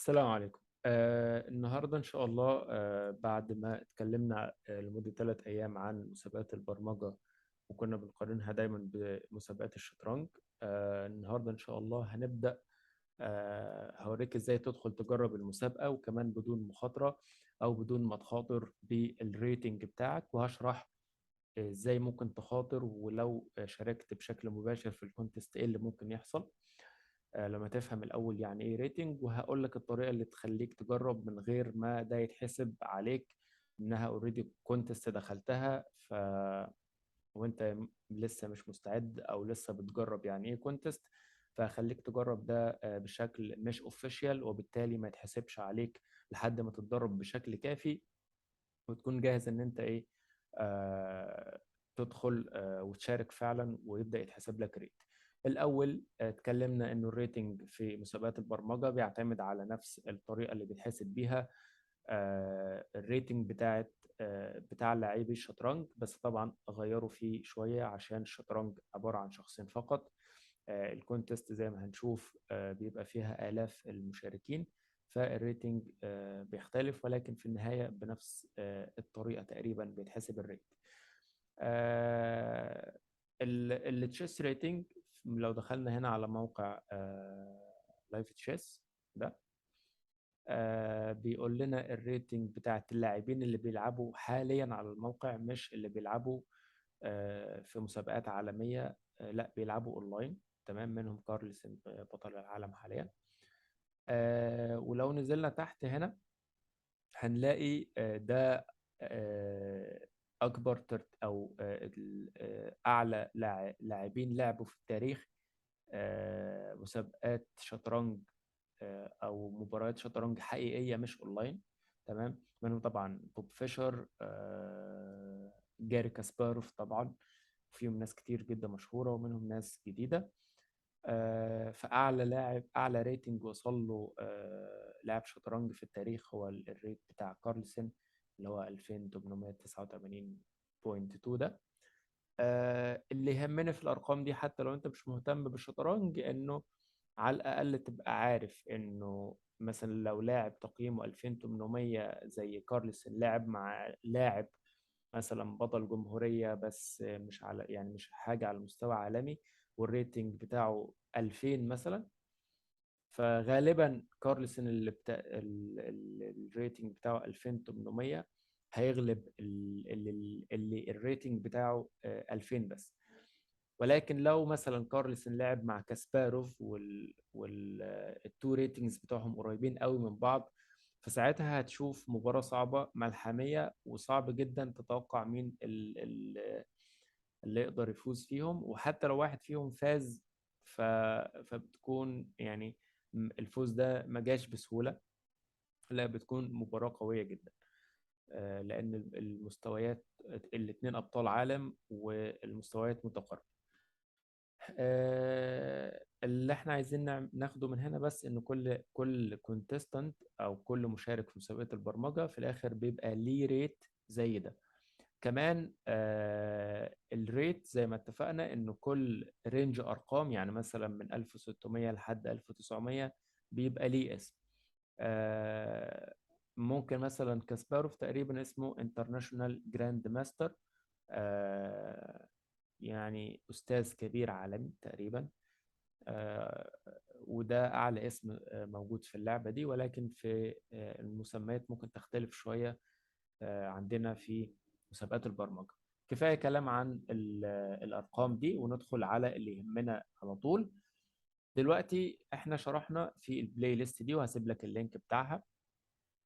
السلام عليكم. النهاردة إن شاء الله بعد ما اتكلمنا لمدة 3 أيام عن مسابقات البرمجة، وكنا بنقارنها دايما بمسابقات الشطرنج. النهاردة إن شاء الله هنبدأ. هوريك إزاي تدخل تجرب المسابقة، وكمان بدون مخاطرة أو بدون ما تخاطر بالريتنج بتاعك، وهشرح إزاي ممكن تخاطر ولو شاركت بشكل مباشر في الكونتست إيه اللي ممكن يحصل. لما تفهم الأول يعني إيه ريتنج، وهقول لك الطريقة اللي تخليك تجرب من غير ما ده يتحسب عليك إنها اوريدي كونتست دخلتها وأنت لسه مش مستعد أو لسه بتجرب يعني إيه كونتست. فخليك تجرب ده بشكل مش اوفيشال، وبالتالي ما يتحسبش عليك لحد ما تتدرب بشكل كافي وتكون جاهز إن أنت إيه آه تدخل وتشارك فعلا ويبدأ يتحسب لك ريت. الأول اتكلمنا إنه الريتنج في مسابقات البرمجة بيعتمد على نفس الطريقة اللي بيتحسب بيها الريتنج بتاع لاعبي الشطرنج، بس طبعا غيروا فيه شوية عشان الشطرنج عبارة عن شخصين فقط. الكونتست زي ما هنشوف بيبقى فيها آلاف المشاركين، فالريتنج بيختلف، ولكن في النهاية بنفس الطريقة تقريبا بيتحسب الريت. التشيس ريتنج، لو دخلنا هنا على موقع لايف تشيس ده، بيقول لنا الريتنج بتاعت اللاعبين اللي بيلعبوا حاليا على الموقع، مش اللي بيلعبوا في مسابقات عالمية. لا، بيلعبوا اونلاين. تمام، منهم كارلسن بطل العالم حاليا. ولو نزلنا تحت هنا هنلاقي ده أكبر أو أعلى لاعبين لعبوا في التاريخ مسابقات شطرنج أو مباريات شطرنج حقيقية مش أونلاين. تمام، منهم طبعا بوب فيشر، جاري كاسباروف طبعا، فيهم ناس كتير جدا مشهورة ومنهم ناس جديدة. فأعلى لاعب، أعلى ريتنج وصل له لاعب شطرنج في التاريخ هو الريت بتاع كارلسن اللي هو 2889.2 ده. اللي يهمني في الأرقام دي، حتى لو أنت مش مهتم بالشطرنج، إنه على الأقل تبقى عارف إنه مثلا لو لاعب تقييمه 2800 زي كارلسن لعب مع لاعب مثلا بطل جمهورية، بس مش على يعني مش حاجة على مستوى عالمي، والريتنج بتاعه 2000 مثلا، فغالبا كارلسن الريتنج بتاعه 2800 هيغلب اللي الريتنج بتاعه 2000 بس. ولكن لو مثلا كارلسن لعب مع كاسباروف والتو ريتنجز بتوعهم قريبين قوي من بعض، فساعتها هتشوف مباراة صعبة ملحمية، وصعب جدا تتوقع مين اللي يقدر يفوز فيهم. وحتى لو واحد فيهم فاز ف... فبتكون يعني الفوز ده ما جاش بسهولة، لا، بتكون مباراة قوية جدا. لأن المستويات، الاتنين أبطال عالم والمستويات متقاربة. اللي احنا عايزين ناخده من هنا بس ان كل كونتستانت او كل مشارك في مسابقة البرمجة في الاخر بيبقى ليه ريت زي ده. كمان الريت زي ما اتفقنا انه كل رينج ارقام، يعني مثلا من 1600 لحد 1900 بيبقى ليه اسم. آه ممكن مثلا كاسباروف تقريبا اسمه انترناشونال جراند ماستر، يعني أستاذ كبير عالمي تقريبا. آه، وده أعلى اسم موجود في اللعبة دي، ولكن في المسميات ممكن تختلف شوية عندنا في مسابقات البرمجة. كفاية كلام عن الأرقام دي، وندخل على اللي يهمنا على طول. دلوقتي احنا شرحنا في البلاي ليست دي، وهسيب لك اللينك بتاعها،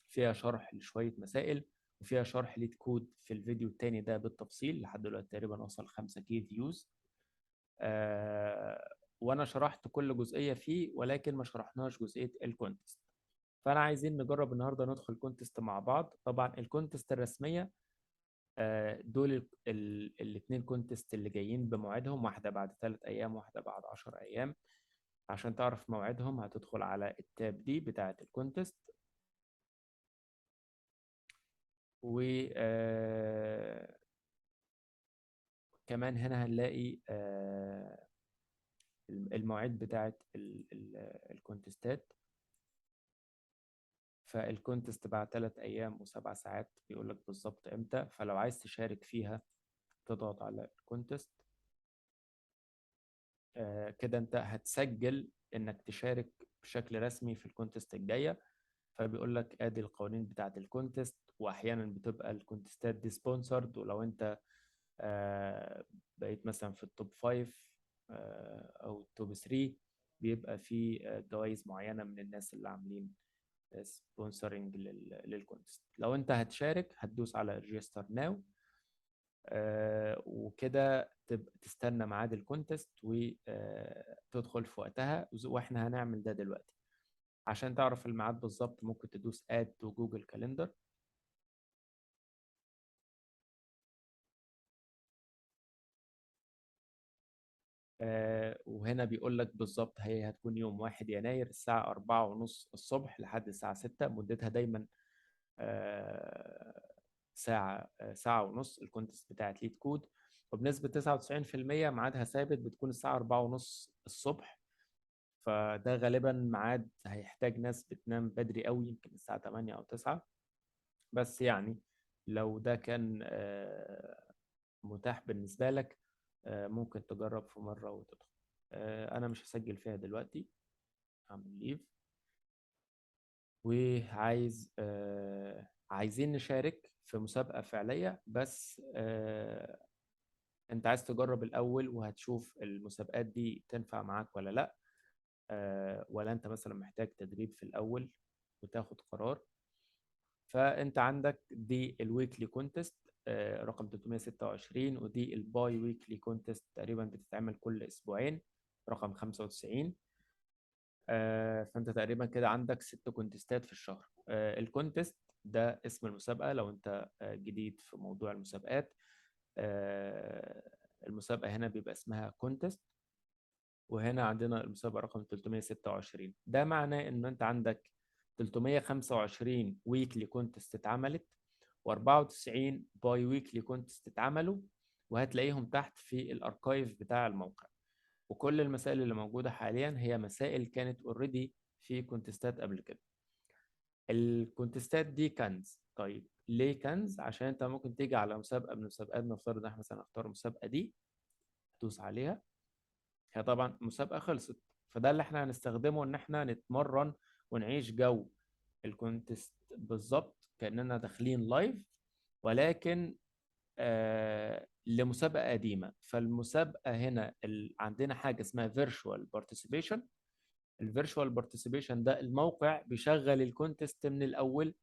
فيها شرح لشوية مسائل، وفيها شرح ليد كود في الفيديو التاني ده بالتفصيل. لحد دلوقتي تقريبا وصل 5 كي فيوز. وانا شرحت كل جزئية فيه، ولكن ما شرحناش جزئية الكونتست. فانا عايزين نجرب النهارده ندخل كونتست مع بعض. طبعا الكونتست الرسمية دول الاثنين كونتست اللي جايين بموعدهم، واحدة بعد 3 أيام واحدة بعد 10 أيام. عشان تعرف موعدهم هتدخل على التاب دي بتاعة الكونتست، وكمان هنا هنلاقي المواعيد بتاعة الكونتستات. فالكونتست بعد 3 أيام و7 ساعات بيقول لك بالظبط امتى. فلو عايز تشارك فيها تضغط على الكونتست. كده انت هتسجل انك تشارك بشكل رسمي في الكونتست الجاية. فبيقول لك ادي القوانين بتاعة الكونتست، واحيانا بتبقى الكونتستات دي سبونسرد، ولو انت بقيت مثلا في التوب 5 او التوب 3 بيبقى في جوائز معينة من الناس اللي عاملين سبونسرنج للكونتست. لو انت هتشارك هتدوس على ريجستر ناو، وكده تستنى ميعاد الكونتست وتدخل في وقتها، واحنا هنعمل ده دلوقتي. عشان تعرف الميعاد بالظبط ممكن تدوس اد تو جوجل كالندر. وهنا بيقول لك بالظبط هي هتكون يوم 1 يناير الساعة 4:30 الصبح لحد الساعة 6. مدتها دايما ساعة ونص الكونتست بتاعت ليد كود. وبنسبة 99% ميعادها ثابت، بتكون الساعة 4:30 الصبح. فده غالبا ميعاد هيحتاج ناس بتنام بدري قوي، يمكن الساعة 8 أو 9. بس يعني لو ده كان متاح بالنسبة لك ممكن تجرب في مرة وتدخل. أنا مش هسجل فيها دلوقتي، هعمل ليف. وعايز عايزين نشارك في مسابقة فعلية، بس انت عايز تجرب الأول وهتشوف المسابقات دي تنفع معاك ولا لا. ولا انت مثلا محتاج تدريب في الأول وتاخد قرار. فانت عندك دي الويكلي كونتست رقم 326، ودي الباي ويكلي كونتست تقريبا بتتعمل كل أسبوعين رقم 95. فانت تقريبا كده عندك 6 كونتستات في الشهر. الكونتست ده اسم المسابقة لو انت جديد في موضوع المسابقات. المسابقة هنا بيبقى اسمها كونتست. وهنا عندنا المسابقة رقم 326. ده معناه ان انت عندك 325 ويكلي كونتست اتعملت، و94 باي ويكلي كونتست اتعملوا، وهتلاقيهم تحت في الاركايف بتاع الموقع. وكل المسائل اللي موجودة حاليا هي مسائل كانت اوريدي في كونتستات قبل كده. الكونتستات دي كنز. طيب ليه كنز؟ عشان انت ممكن تيجي على مسابقة من المسابقات، نفترض ان احنا مثلا نختار المسابقة دي، تدوس عليها، هي طبعا مسابقة خلصت. فده اللي احنا هنستخدمه ان احنا نتمرن ونعيش جو الكونتست بالظبط كأننا داخلين لايف، ولكن لمسابقة قديمة. فالمسابقة هنا عندنا حاجة اسمها فيرتشوال بارتيسيبيشن. الفيرتشوال بارتيسيبيشن ده الموقع بيشغل الكونتست من الأول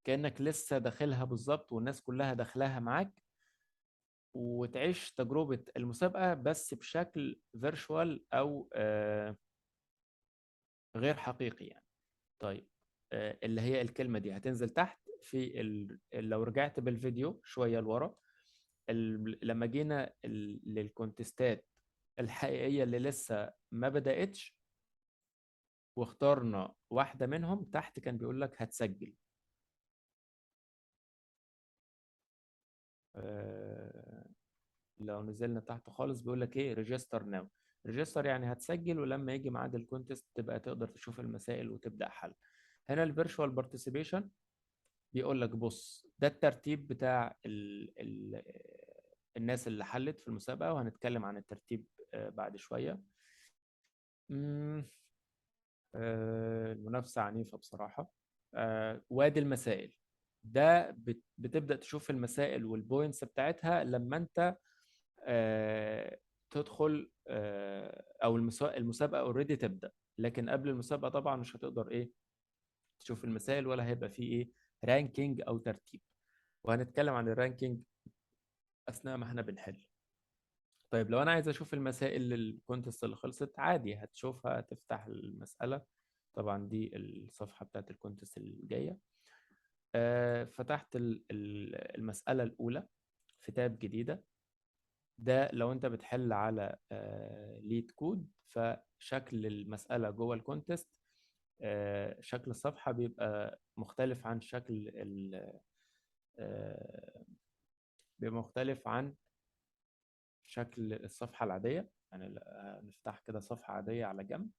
كأنك لسه داخلها بالظبط، والناس كلها داخلها معاك، وتعيش تجربة المسابقة بس بشكل فيرتشوال أو غير حقيقي يعني. طيب اللي هي الكلمة دي هتنزل تحت في لو رجعت بالفيديو شوية لورا، لما جينا للكونتستات الحقيقية اللي لسه ما بدأتش واخترنا واحدة منهم، تحت كان بيقول لك هتسجل. لو نزلنا تحت خالص بيقول لك ايه، ريجستر ناو. ريجستر يعني هتسجل، ولما يجي ميعاد الكونتست تبقى تقدر تشوف المسائل وتبدأ حل. هنا الفيرتشوال بارتيسيبيشن بيقول لك بص، ده الترتيب بتاع الناس اللي حلت في المسابقة، وهنتكلم عن الترتيب بعد شوية. مم، المنافسة عنيفة بصراحة. وادي المسائل. ده بتبدأ تشوف المسائل والبوينتس بتاعتها لما انت تدخل او المسابقة اوريدي تبدأ. لكن قبل المسابقة طبعا مش هتقدر ايه تشوف المسائل، ولا هيبقى فيه ايه رانكينج او ترتيب. وهنتكلم عن الرانكينج اثناء ما احنا بنحل. طيب لو انا عايز اشوف المسائل للكونتست اللي خلصت، عادي هتشوفها، تفتح المسألة. طبعا دي الصفحة بتاعت الكونتست الجاية. فتحت المسألة الأولى في تاب جديدة. ده لو انت بتحل على ليد كود، فشكل المسألة جوه الكونتست شكل الصفحة بيبقى مختلف عن شكل آه، بيبقى مختلف عن شكل الصفحة العادية. يعني نفتح كده صفحة عادية على جنب.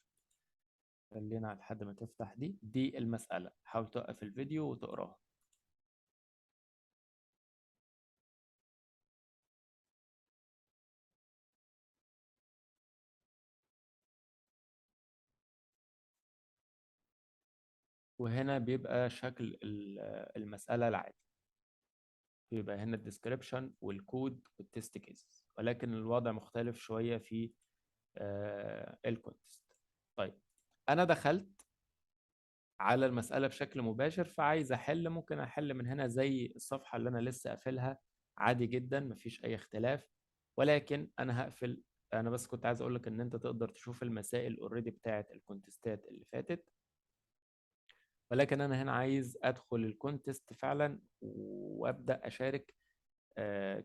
خلينا لحد ما تفتح دي المسألة، حاول توقف الفيديو وتقراها. وهنا بيبقى شكل المسألة العادي، بيبقى هنا الديسكريبشن والكود والتست كيسز، ولكن الوضع مختلف شوية في الكونتست. طيب أنا دخلت على المسألة بشكل مباشر، فعايز أحل، ممكن أحل من هنا زي الصفحة اللي أنا لسه قافلها عادي جدا، مفيش أي اختلاف. ولكن أنا هقفل. أنا بس كنت عايز أقولك إن أنت تقدر تشوف المسائل أوريدي بتاعت الكونتستات اللي فاتت، ولكن أنا هنا عايز أدخل الكونتست فعلا وأبدأ أشارك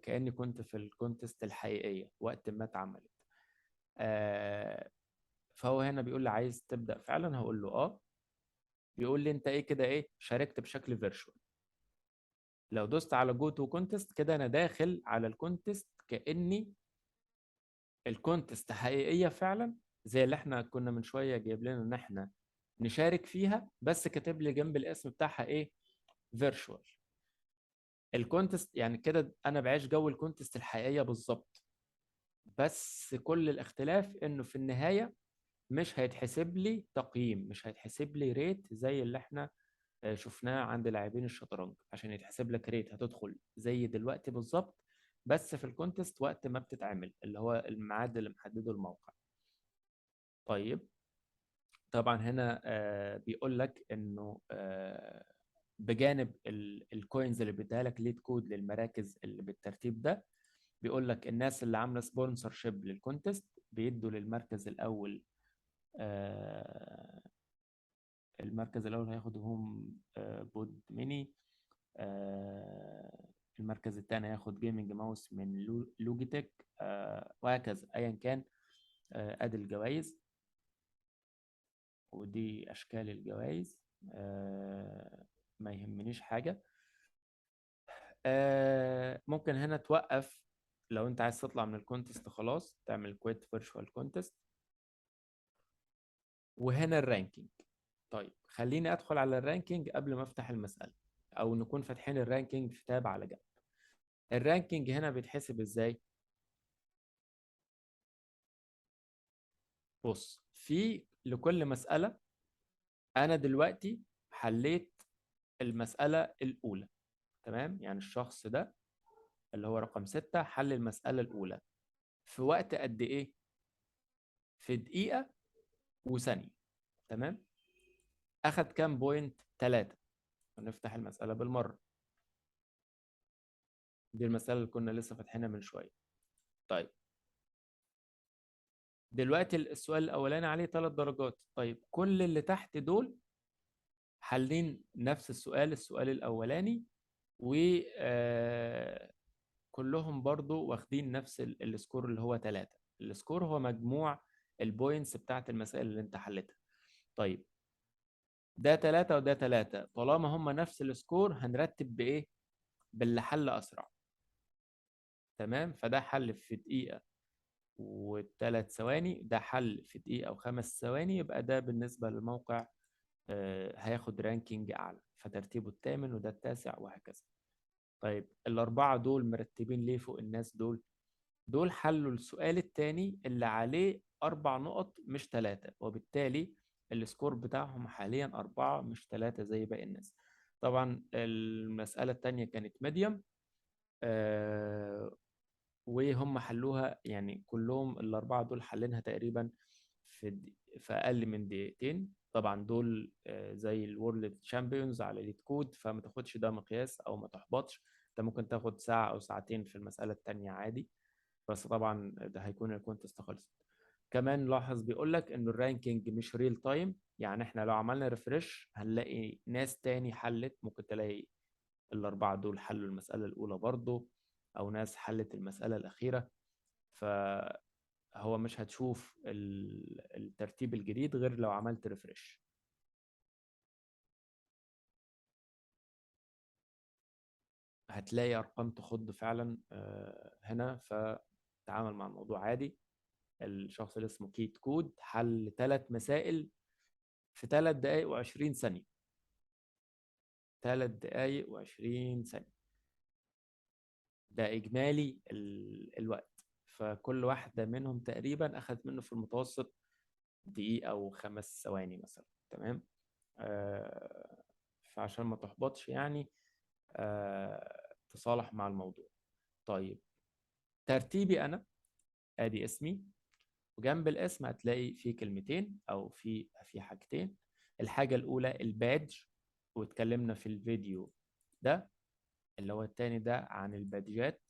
كأني كنت في الكونتست الحقيقية وقت ما اتعملت. آه، فهو هنا بيقول لي عايز تبدأ فعلا، هقول له بيقول لي انت ايه كده، ايه شاركت بشكل فيرتشوال. لو دوست على جو تو كونتست كده انا داخل على الكونتست كأني الكونتست حقيقية فعلا، زي اللي احنا كنا من شوية جايب لنا ان احنا نشارك فيها، بس كاتب لي جنب الاسم بتاعها ايه، فيرتشوال. الكونتست يعني كده انا بعيش جو الكونتست الحقيقية بالظبط، بس كل الاختلاف انه في النهاية مش هيتحسب لي تقييم، مش هيتحسب لي ريت زي اللي احنا شفناه عند لاعبين الشطرنج. عشان يتحسب لك ريت هتدخل زي دلوقتي بالظبط، بس في الكونتست وقت ما بتتعمل اللي هو الميعاد اللي محدده الموقع. طيب طبعا هنا بيقول لك انه بجانب الكوينز اللي بيديها لك ليد كود للمراكز اللي بالترتيب ده، بيقول لك الناس اللي عامله سبونسر شيب للكونتست بيدوا للمركز الاول. آه، المركز الاول هياخد هوم بود ميني. آه، المركز الثاني هياخد جيمنج ماوس من لوجيتك، وهكذا ايا كان. ادي الجوائز، ودي اشكال الجوائز. ما يهمنيش حاجة. ممكن هنا توقف لو انت عايز تطلع من الكونتست، خلاص تعمل كويت فيرتشوال كونتست. وهنا الرانكينج. طيب خليني ادخل على الرانكينج قبل ما افتح المسألة، او نكون فاتحين الرانكينج في تاب على جنب. الرانكينج هنا بيتحسب ازاي؟ بص، في لكل مسألة أنا دلوقتي حليت المسألة الأولى، تمام؟ يعني الشخص ده اللي هو رقم 6 حل المسألة الأولى في وقت قد إيه؟ في دقيقة وثانية، تمام؟ أخد كام بوينت؟ 3. هنفتح المسألة بالمرة. دي المسألة اللي كنا لسه فاتحينها من شوية. طيب دلوقتي السؤال الأولاني عليه 3 درجات. طيب كل اللي تحت دول حالين نفس السؤال الأولاني، وكلهم برضو واخدين نفس السكور اللي هو 3. السكور هو مجموع البوينتس بتاعت المسائل اللي انت حلتها. طيب ده 3 وده 3، طالما هم نفس السكور هنرتب بإيه؟ باللي حل أسرع. تمام، فده حل في دقيقة و3 ثواني، ده حل في دقيقة و5 ثواني، يبقى ده بالنسبة للموقع هياخد رانكينج أعلى، فترتيبه الثامن وده التاسع وهكذا. طيب الأربعة دول مرتبين ليه فوق الناس دول؟ دول حلوا السؤال الثاني اللي عليه 4 نقط مش 3، وبالتالي السكور بتاعهم حاليا 4 مش 3 زي باقي الناس. طبعا المسألة الثانية كانت ميديوم، وهم حلوها يعني كلهم الأربعة دول حلينها تقريبا في أقل من دقيقتين. طبعا دول زي الورلد تشامبيونز على ليد كود، فما تاخدش ده مقياس أو ما تحبطش. أنت ممكن تاخد ساعة أو ساعتين في المسألة التانية عادي، بس طبعا ده هيكون الكونتست خلصت. كمان لاحظ بيقول لك إنه الرانكينج مش ريل تايم، يعني إحنا لو عملنا ريفرش هنلاقي ناس تاني حلت، ممكن تلاقي الأربعة دول حلوا المسألة الأولى برضه، أو ناس حلت المسألة الأخيرة. فهو مش هتشوف الترتيب الجديد غير لو عملت ريفرش. هتلاقي أرقام تخض فعلا هنا، فتعامل مع الموضوع عادي. الشخص اللي اسمه كيت كود حل 3 مسائل في 3 دقايق و20 ثانية. 3 دقايق و20 ثانية ده إجمالي الوقت. فكل واحدة منهم تقريبا أخذت منه في المتوسط دقيقة أو 5 ثواني مثلا. تمام. فعشان ما تحبطش يعني، تصالح مع الموضوع. طيب، ترتيبي أنا ادي اسمي، وجنب الاسم هتلاقي في كلمتين او في حاجتين. الحاجة الاولى البادج، واتكلمنا في الفيديو ده اللي هو التاني ده عن البادجات،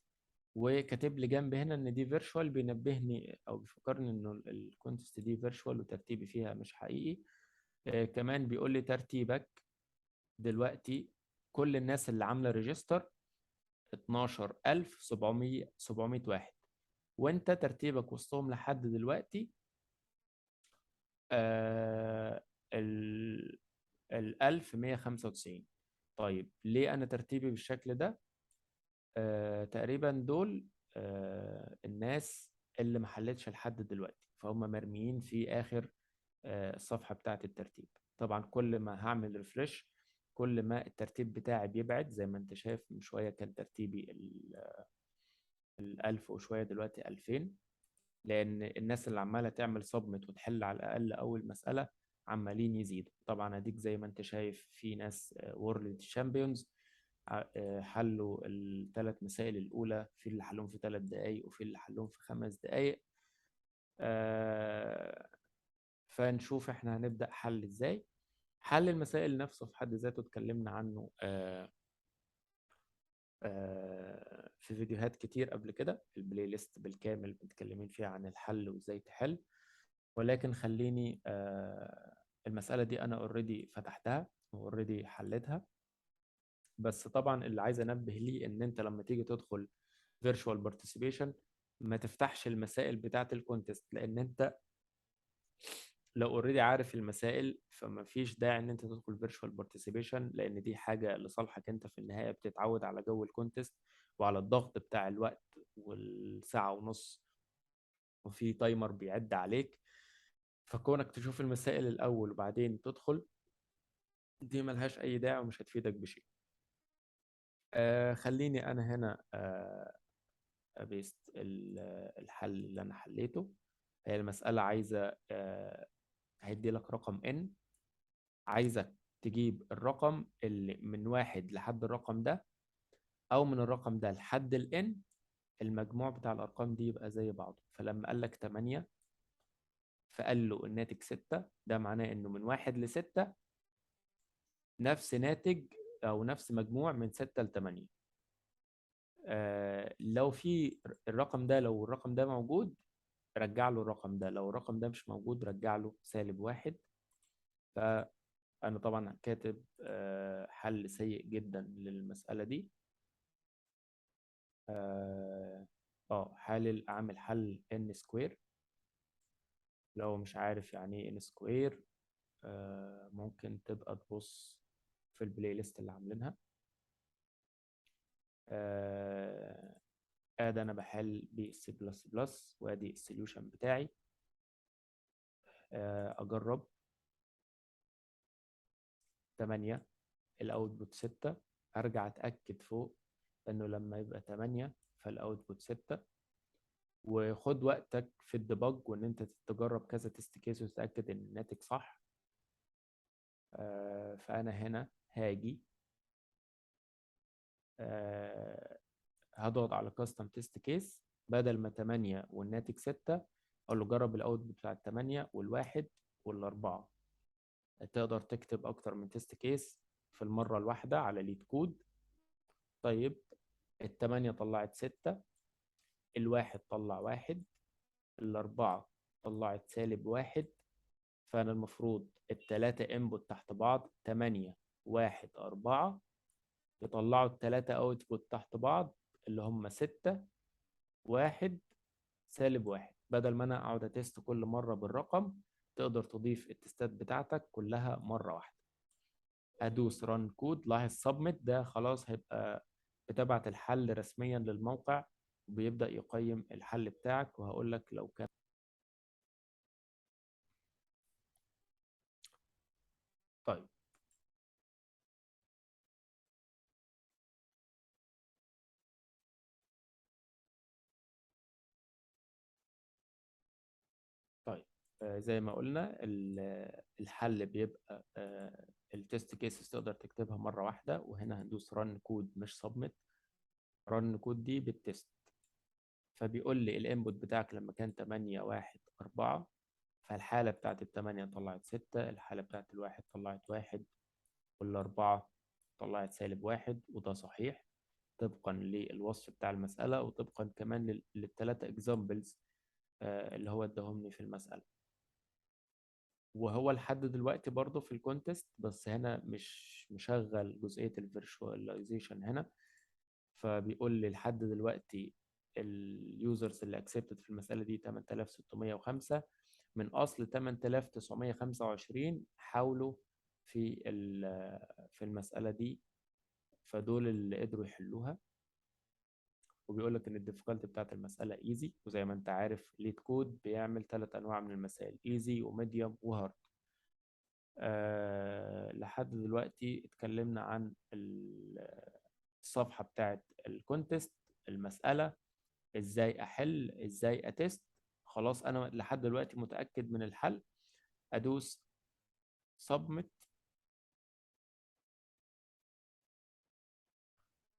وكاتب لي جنب هنا ان دي فيرتشوال، بينبهني او بيفكرني انه الكونتست دي فيرتشوال وترتيبي فيها مش حقيقي. كمان بيقول لي ترتيبك دلوقتي، كل الناس اللي عاملة ريجستر 12700 واحد، وانت ترتيبك وسطهم لحد دلوقتي آه ال 1195. طيب ليه انا ترتيبي بالشكل ده؟ تقريبا دول الناس اللي ما حلتش لحد دلوقتي، فهم مرميين في اخر الصفحة بتاعة الترتيب. طبعا كل ما هعمل ريفرش كل ما الترتيب بتاعي بيبعد. زي ما انت شايف من شوية كان ترتيبي 1000 وشوية، دلوقتي 2000، لان الناس اللي عماله تعمل صبمت وتحل على الاقل اول مساله عمالين يزيدوا. طبعا اديك زي ما انت شايف في ناس وورلد شامبيونز حلوا الثلاث مسائل الاولى، في اللي حلهم في 3 دقائق وفي اللي حلهم في 5 دقائق. فنشوف احنا هنبدا حل ازاي. حل المسائل نفسه في حد ذاته اتكلمنا عنه في فيديوهات كتير قبل كده، البلاي ليست بالكامل متكلمين فيها عن الحل وازاي تحل. ولكن خليني المسألة دي أنا اوريدي فتحتها واوريدي حلتها. بس طبعا اللي عايز أنبه ليه إن أنت لما تيجي تدخل virtual participation ما تفتحش المسائل بتاعة الكونتست، لأن أنت لو اوريدي عارف المسائل فما فيش داعي إن أنت تدخل virtual participation، لأن دي حاجة لصالحك أنت في النهاية. بتتعود على جو الكونتست وعلى الضغط بتاع الوقت والساعة ونص، وفي تايمر بيعد عليك. فكونك تشوف المسائل الأول وبعدين تدخل، دي ملهاش أي داعي ومش هتفيدك بشيء. خليني أنا هنا أبيست الحل اللي أنا حليته. هي المسألة عايزة هيدي لك رقم n، عايزك تجيب الرقم اللي من 1 لحد الرقم ده، أو من الرقم ده لحد ال n المجموع بتاع الأرقام دي يبقى زي بعضه. فلما قال لك 8 فقال له الناتج 6، ده معناه إنه من 1 ل6 نفس ناتج أو نفس مجموع من 6 ل8. لو في الرقم ده، لو الرقم ده موجود رجع له الرقم ده، لو الرقم ده مش موجود رجع له -1. فأنا طبعا كاتب حل سيء جدا للمسألة دي. حلل أعمل حل n سكوير. لو مش عارف يعني ايه n سكوير ممكن تبقى تبص في البلاي ليست اللي عاملينها. ادي انا بحل بالسي بلس بلس، وادي السوليوشن بتاعي. اجرب 8 الاوتبوت 6. ارجع اتاكد فوق انه لما يبقى 8 فالاوتبوت 6. وخد وقتك في الديباج وان انت تجرب كذا تيست كيس وتتاكد ان الناتج صح. فانا هنا هاجي هضغط على كاستم تيست كيس، بدل ما 8 والناتج 6 اقول له جرب الاوتبوت بتاع 8 والواحد والاربعه. تقدر تكتب اكتر من تيست كيس في المره الواحده على ليد كود. طيب ال8 طلعت 6، الواحد طلع 1، الاربعه طلعت -1. فانا المفروض الثلاثه انبوت تحت بعض 8 1 4 يطلعوا الثلاثه اوتبوت تحت بعض اللي هم 6 1 -1. بدل ما انا اقعد اتست كل مره بالرقم، تقدر تضيف التستات بتاعتك كلها مره واحده. ادوس ران كود، لاحظ سبميت ده خلاص هيبقى بتبعت الحل رسميا للموقع وبيبدأ يقيم الحل بتاعك. وهقول لك لو كان طيب. طيب، زي ما قلنا الحل بيبقى التست كيسز تقدر تكتبها مرة واحدة، وهنا هندوس رن كود مش سبميت. رن كود دي بالتست. فبيقول لي الانبوت بتاعك لما كان 8 1 4، فالحالة بتاعت التمانية طلعت 6، الحالة بتاعت الواحد طلعت 1، والأربعة طلعت -1، وده صحيح طبقا للوصف بتاع المسألة، وطبقا كمان للثلاثة اكزامبلز اللي هو اداهم لي في المسألة. وهو لحد دلوقتي برضه في الكونتست، بس هنا مش مشغل جزئية الفيرشواليزيشن هنا. فبيقول لي لحد دلوقتي اليوزرز اللي اكسبتد في المسألة دي 8605 من أصل 8925 حاولوا في المسألة دي، فدول اللي قدروا يحلوها. وبيقول لك ان الديفيكالتي بتاعت المسألة ايزي، وزي ما انت عارف ليد كود بيعمل 3 انواع من المسائل: ايزي وميديوم وهارد. لحد دلوقتي اتكلمنا عن الصفحة بتاعت الكونتست، المسألة، ازاي احل، ازاي اتست. خلاص انا لحد دلوقتي متأكد من الحل. ادوس سبميت.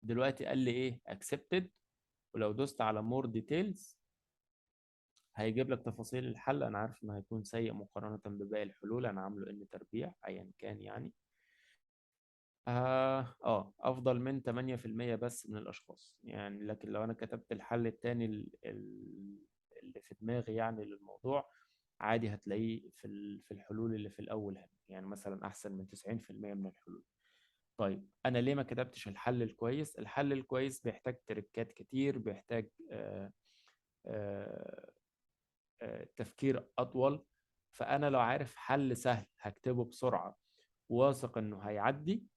دلوقتي قال لي ايه؟ accepted. ولو دوست على more details هيجيب لك تفاصيل الحل. انا عارف انه هيكون سيء مقارنة بباقي الحلول، انا عامله ان تربيع ايا كان يعني. افضل من 8% بس من الاشخاص يعني. لكن لو انا كتبت الحل التاني اللي في دماغي يعني للموضوع، عادي هتلاقيه في الحلول اللي في الاول هنا، يعني مثلا احسن من 90% من الحلول. طيب انا ليه ما كتبتش الحل الكويس؟ الحل الكويس بيحتاج تريكات كتير، بيحتاج آه، تفكير اطول. فانا لو عارف حل سهل هكتبه بسرعة، واثق انه هيعدي.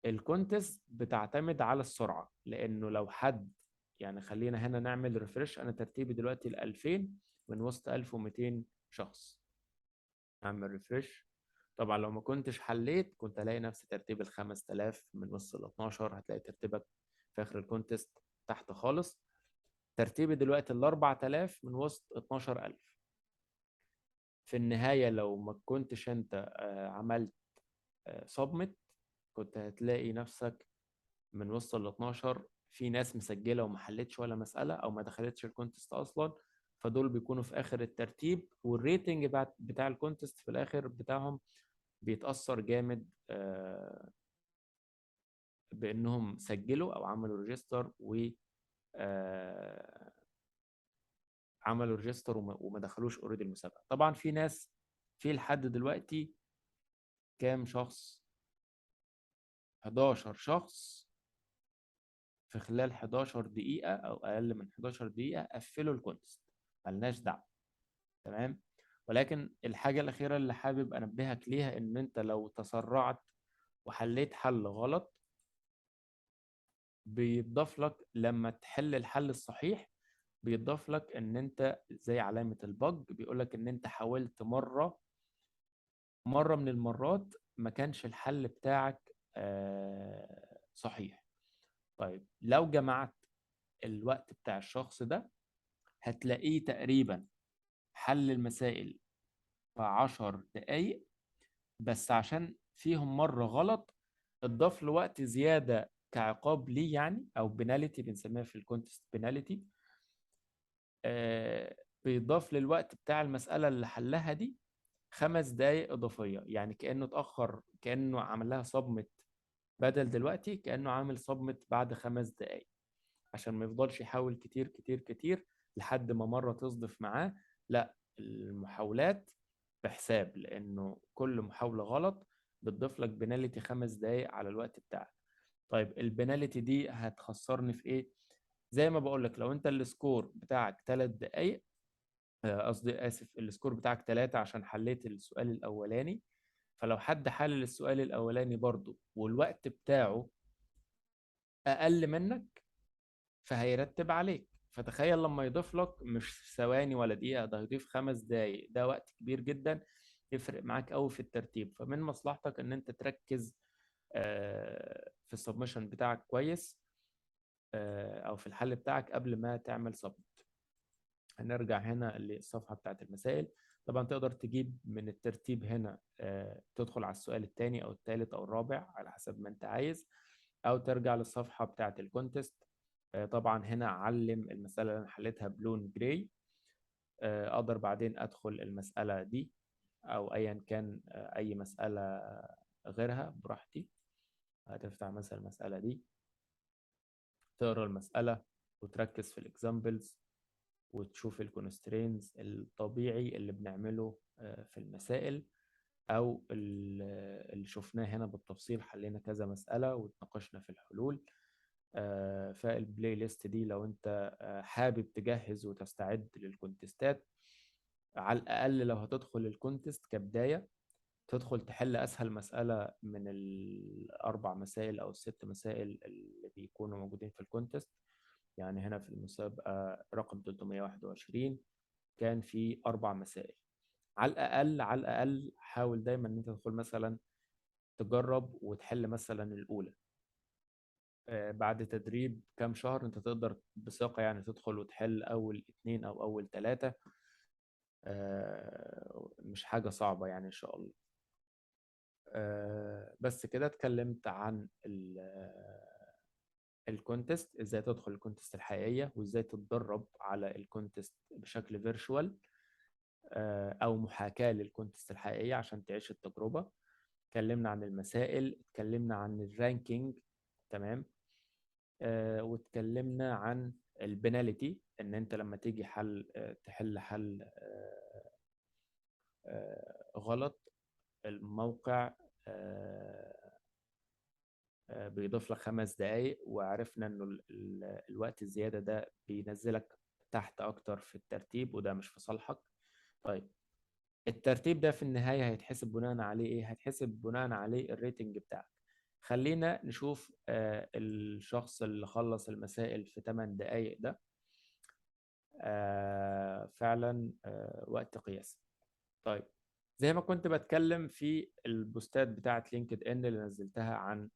الكونتست بتعتمد على السرعة، لانه لو حد يعني، خلينا هنا نعمل ريفرش. انا ترتيبي دلوقتي ال 2000 من وسط 1200 شخص. اعمل ريفرش. طبعا لو ما كنتش حليت كنت الاقي نفسي ترتيب ال 5000 من وسط ال 12. هتلاقي ترتيبك في اخر الكونتست تحت خالص. ترتيبي دلوقتي ال 4000 من وسط 12000. في النهاية لو ما كنتش انت عملت سبمت، كنت هتلاقي نفسك من وسط ال 12 في ناس مسجلة وما حلتش ولا مسألة أو ما دخلتش الكونتست أصلا. فدول بيكونوا في آخر الترتيب، والريتنج بتاع الكونتست في الآخر بتاعهم بيتأثر جامد بأنهم سجلوا أو عملوا ريجستر و آه، عملوا ريجستر وما دخلوش اوريدي المسابقة. طبعا في ناس في لحد دلوقتي كام شخص؟ 11 شخص في خلال 11 دقيقة أو أقل من 11 دقيقة قفلوا الكونتست. ملناش دعوة. تمام. ولكن الحاجة الأخيرة اللي حابب أنبهك ليها، إن أنت لو تسرعت وحليت حل غلط، بيتضاف لك لما تحل الحل الصحيح، بيتضاف لك إن أنت زي علامة البج، بيقول لك إن أنت حاولت مرة من المرات ما كانش الحل بتاعك صحيح. طيب لو جمعت الوقت بتاع الشخص ده هتلاقيه تقريبا حل المسائل في 10 دقايق، بس عشان فيهم مرة غلط اتضاف له وقت زيادة كعقاب ليه يعني، أو بناليتي بنسميها في الكونتست بناليتي. بيضاف للوقت بتاع المسألة اللي حلها دي 5 دقايق إضافية. يعني كأنه اتأخر، كأنه عمل لها صبمت بدل دلوقتي كأنه عامل صبمت بعد 5 دقايق، عشان ما يفضلش يحاول كتير كتير كتير لحد ما مرة تصدف معاه. لا، المحاولات بحساب، لأنه كل محاولة غلط بتضيف لك بنالتي 5 دقايق على الوقت بتاعك. طيب البنالتي دي هتخسرني في إيه؟ زي ما بقول لك، لو أنت السكور بتاعك 3 دقايق، قصدي آسف، السكور بتاعك 3 عشان حليت السؤال الأولاني. فلو حد حلل السؤال الأولاني برضو والوقت بتاعه أقل منك، فهيرتب عليك. فتخيل لما يضيف لك مش ثواني ولا دقيقة، ده هيضيف 5 دقايق، ده وقت كبير جدا. يفرق معاك قوي في الترتيب. فمن مصلحتك ان انت تركز في السبمشن بتاعك كويس، او في الحل بتاعك قبل ما تعمل سبمت. هنرجع هنا للصفحة بتاعت المسائل. طبعا تقدر تجيب من الترتيب هنا، تدخل على السؤال الثاني او الثالث او الرابع على حسب ما انت عايز، او ترجع للصفحة بتاعت الكونتست. طبعا هنا علم المسألة اللي انا حليتها بلون جراي. اقدر بعدين ادخل المسألة دي او ايا كان، اي مسألة غيرها براحتي. هتفتح مثلا المسألة دي، تقرا المسألة وتركز في الاكزامبلز وتشوف الكونسترينز الطبيعي اللي بنعمله في المسائل، او اللي شفناه هنا بالتفصيل. حلينا كذا مسألة واتناقشنا في الحلول. فالبلاي ليست دي لو انت حابب تجهز وتستعد للكونتستات، على الأقل لو هتدخل الكونتست كبداية، تدخل تحل أسهل مسألة من الأربع مسائل أو الست مسائل اللي بيكونوا موجودين في الكونتست. يعني هنا في المسابقة رقم 321 كان في أربع مسائل. على الأقل على الأقل حاول دايما إن أنت تدخل مثلا تجرب وتحل مثلا الأولى. بعد تدريب كام شهر أنت تقدر بثقة يعني تدخل وتحل أول اتنين أو أول تلاتة. مش حاجة صعبة يعني إن شاء الله. بس كده اتكلمت عن الكونتست، ازاي تدخل الكونتست الحقيقية، وازاي تتدرب على الكونتست بشكل فيرتشوال او محاكاة للكونتست الحقيقية عشان تعيش التجربة. اتكلمنا عن المسائل، اتكلمنا عن الرانكينج، تمام. واتكلمنا عن البناليتي، ان انت لما تيجي تحل حل غلط، الموقع بيضيف لك 5 دقايق. وعرفنا انه الوقت الزيادة ده بينزلك تحت اكتر في الترتيب، وده مش في صالحك. طيب، الترتيب ده في النهاية هيتحسب بناء عليه ايه؟ هيتحسب بناء عليه الريتنج بتاعك. خلينا نشوف الشخص اللي خلص المسائل في 8 دقايق ده. فعلا وقت قياسي. طيب، زي ما كنت بتكلم في البوستات بتاعت لينكد ان اللي نزلتها عن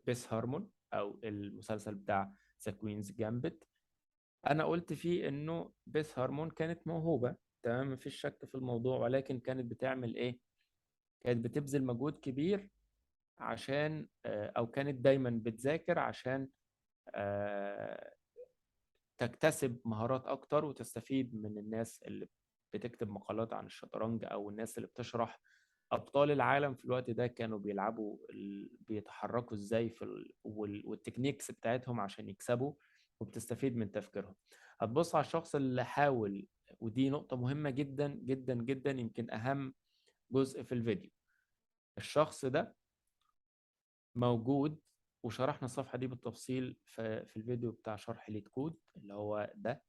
بيس هارمون او المسلسل بتاع ذا كوينز جامبت، انا قلت فيه انه بيس هارمون كانت موهوبة، تمام، مفيش شك في الموضوع، ولكن كانت بتعمل ايه؟ كانت بتبذل مجهود كبير عشان او كانت دايما بتذاكر عشان آه، تكتسب مهارات اكتر وتستفيد من الناس اللي بتكتب مقالات عن الشطرنج، او الناس اللي بتشرح ابطال العالم في الوقت ده كانوا بيلعبوا بيتحركوا ازاي والتكنيكس بتاعتهم عشان يكسبوا، وبتستفيد من تفكيرهم. هتبص على الشخص اللي حاول، ودي نقطة مهمة جدا جدا جدا، يمكن اهم جزء في الفيديو. الشخص ده موجود، وشرحنا الصفحة دي بالتفصيل في الفيديو بتاع شرح ليد كود اللي هو ده.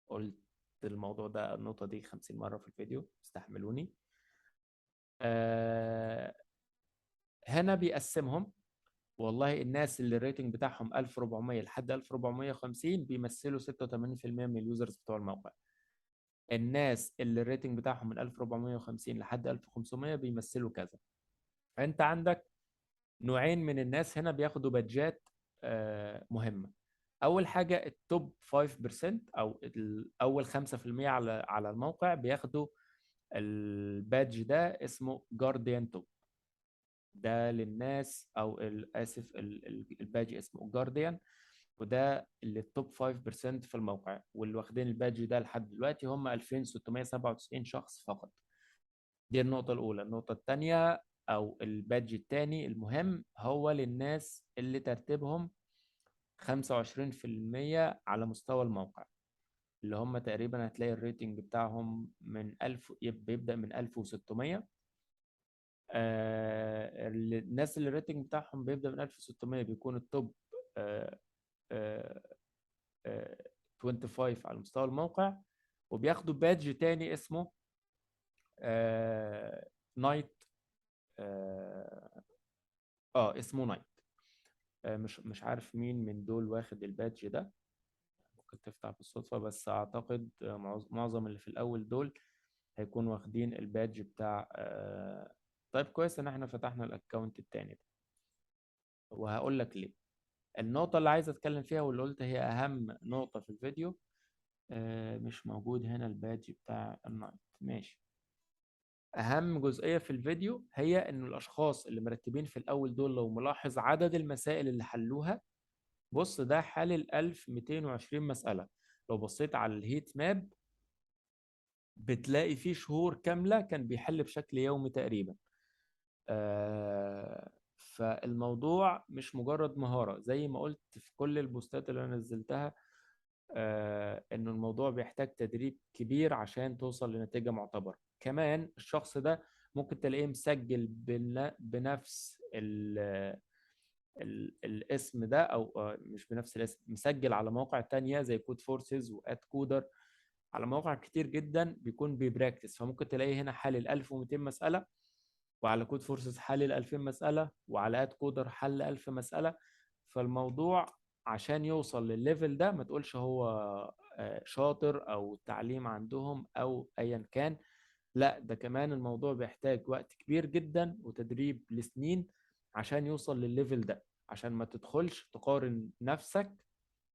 قلت الموضوع ده، النقطة دي 50 مرة في الفيديو، استحملوني. آه هنا بيقسمهم. والله الناس اللي الريتنج بتاعهم 1400 لحد 1450 بيمثلوا 86% من اليوزرز بتوع الموقع. الناس اللي الريتنج بتاعهم من 1450 لحد 1500 بيمثلوا كذا. انت عندك نوعين من الناس هنا بياخدوا بادجات مهمة. اول حاجة التوب 5% او اول 5% على الموقع بياخدوا البادج ده، اسمه جارديان توب. ده للناس، او اسف، البادج اسمه جارديان، وده اللي التوب 5% في الموقع، واللي واخدين البادج ده لحد دلوقتي هم 2697 شخص فقط. دي النقطة الأولى. النقطة الثانية أو البادج الثاني المهم هو للناس اللي ترتيبهم 25% على مستوى الموقع، اللي هم تقريبا هتلاقي الريتنج بتاعهم من 1000، بيبدأ من 1600. الناس اللي الريتنج بتاعهم بيبدأ من 1600 بيكون التوب آه، آه، 25 على مستوى الموقع، وبياخدوا بادج تاني اسمه نايت. اسمه نايت. مش عارف مين من دول واخد البادج ده. ممكن تفتح بالصدفة، بس أعتقد معظم اللي في الأول دول هيكونوا واخدين البادج بتاع طيب كويس إن احنا فتحنا الأكونت التاني ده، وهقول لك ليه. النقطة اللي عايز أتكلم فيها واللي قلت هي أهم نقطة في الفيديو، مش موجود هنا البادج بتاع النايت. ماشي. أهم جزئية في الفيديو هي إن الأشخاص اللي مرتبين في الأول دول، لو ملاحظ عدد المسائل اللي حلوها، بص ده حالل 1220 مسألة. لو بصيت على الهيت ماب بتلاقي فيه شهور كاملة كان بيحل بشكل يومي تقريبا. فالموضوع مش مجرد مهارة زي ما قلت في كل البوستات اللي أنا نزلتها، إنه الموضوع بيحتاج تدريب كبير عشان توصل لنتيجة معتبرة. كمان الشخص ده ممكن تلاقيه مسجل بنفس الاسم ده، او مش بنفس الاسم، مسجل على مواقع تانية زي كود فورسز واد كودر، على مواقع كتير جدا بيكون بيبراكتس. فممكن تلاقيه هنا حل 1200 مسألة، وعلى كود فورسز حل 2000 مسألة، وعلى اد كودر حل 1000 مسألة. فالموضوع عشان يوصل للليفل ده ما تقولش هو شاطر او التعليم عندهم او ايا كان، لا ده كمان الموضوع بيحتاج وقت كبير جدا وتدريب لسنين عشان يوصل للليفل ده. عشان ما تدخلش تقارن نفسك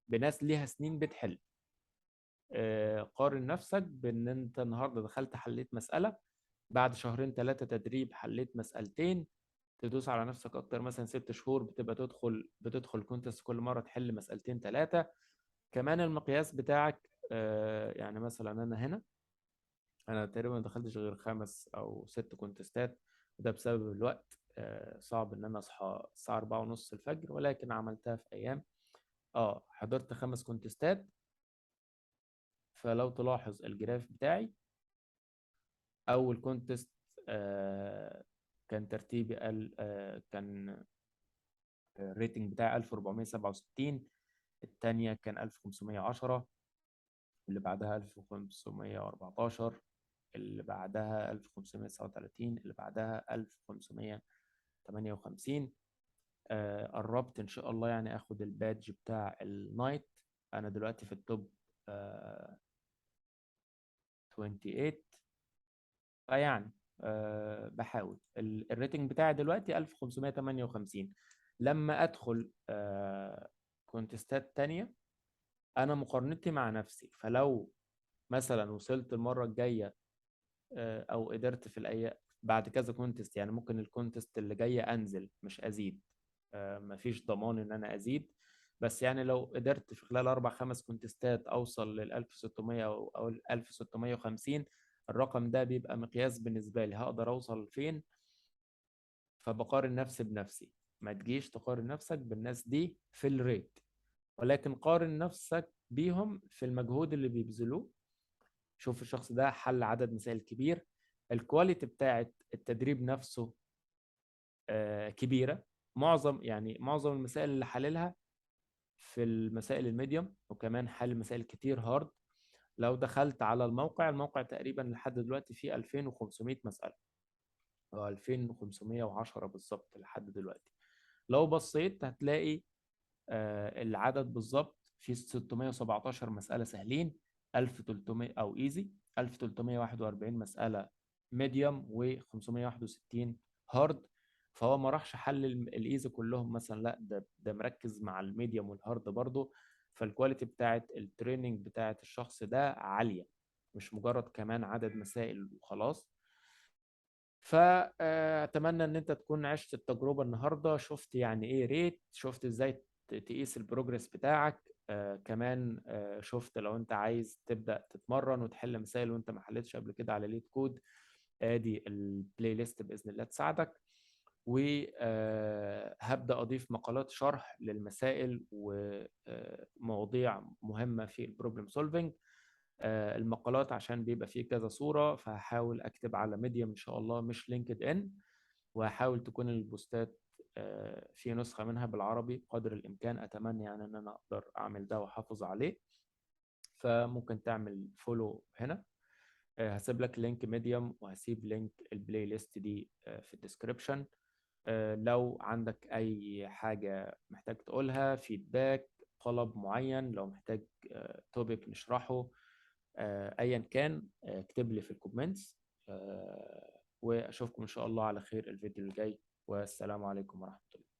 بناس ليها سنين بتحل. قارن نفسك بان انت النهارده دخلت حليت مسألة، بعد شهرين ثلاثة تدريب حليت مسألتين، تدوس على نفسك اكتر، مثلا 6 شهور بتبقى بتدخل كونتست كل مرة تحل مسألتين ثلاثة. كمان المقياس بتاعك يعني مثلا انا هنا، انا تقريبا ما دخلتش غير 5 او 6 كونتستات، وده بسبب الوقت. صعب ان انا اصحى الساعه 4 ونص الفجر، ولكن عملتها في ايام. حضرت 5 كونتستات. فلو تلاحظ الجراف بتاعي، اول كونتست كان ترتيبي كان الريتنج بتاعي 1467، الثانيه كان 1510، اللي بعدها 1514، اللي بعدها 1539، اللي بعدها 1558. قربت ان شاء الله يعني اخد البادج بتاع النايت. انا دلوقتي في التوب 28. فيعني بحاول الريتنج بتاعي دلوقتي 1558. لما ادخل كونتستات تانية، انا مقارنتي مع نفسي، فلو مثلا وصلت المرة الجاية او قدرت في الايام بعد كذا كونتست، يعني ممكن الكونتست اللي جايه انزل مش ازيد. مفيش ضمان ان انا ازيد، بس يعني لو قدرت في خلال 4 5 كونتستات اوصل لل 1600 او ال 1650، الرقم ده بيبقى مقياس بالنسبه لي هقدر اوصل فين. فبقارن نفسي بنفسي. ما تجيش تقارن نفسك بالناس دي في الريت، ولكن قارن نفسك بيهم في المجهود اللي بيبذلوه. شوف الشخص ده حل عدد مسائل كبير، الكواليتي بتاعت التدريب نفسه كبيرة. معظم المسائل اللي حللها في المسائل الميديوم، وكمان حل مسائل كتير هارد. لو دخلت على الموقع تقريبا لحد دلوقتي فيه 2500 مسألة، أو 2510 بالظبط لحد دلوقتي. لو بصيت هتلاقي العدد بالظبط في 617 مسألة سهلين، 1300 أو إيزي، 1341 مسألة ميديوم، و561 هارد. فهو ما راحش حل الإيزي كلهم مثلا، لا ده مركز مع الميديوم والهارد برضه. فالكواليتي بتاعت التريننج بتاعت الشخص ده عالية، مش مجرد كمان عدد مسائل وخلاص. فأتمنى إن أنت تكون عشت التجربة النهاردة، شفت يعني إيه ريت، شفت إزاي تقيس البروجرس بتاعك. كمان شفت لو أنت عايز تبدأ تتمرن وتحل مسائل وأنت ما حلتش قبل كده على ليد كود، آدي البلاي ليست بإذن الله تساعدك. وهبدأ أضيف مقالات شرح للمسائل ومواضيع مهمة في البروبلم سولفينج. المقالات عشان بيبقى فيه كذا صورة، فهحاول أكتب على ميديوم إن شاء الله مش لينكد إن. وهحاول تكون البوستات في نسخة منها بالعربي قدر الإمكان. أتمنى يعني إن أنا أقدر أعمل ده وأحافظ عليه. فممكن تعمل فولو هنا. هسيب لك لينك ميديوم، وهسيب لينك البلاي ليست دي في الديسكريبشن. لو عندك أي حاجة محتاج تقولها، فيدباك، طلب معين، لو محتاج توبيك نشرحه، ايا كان، اكتب لي في الكومنتس. واشوفكم ان شاء الله على خير الفيديو الجاي، والسلام عليكم ورحمة الله.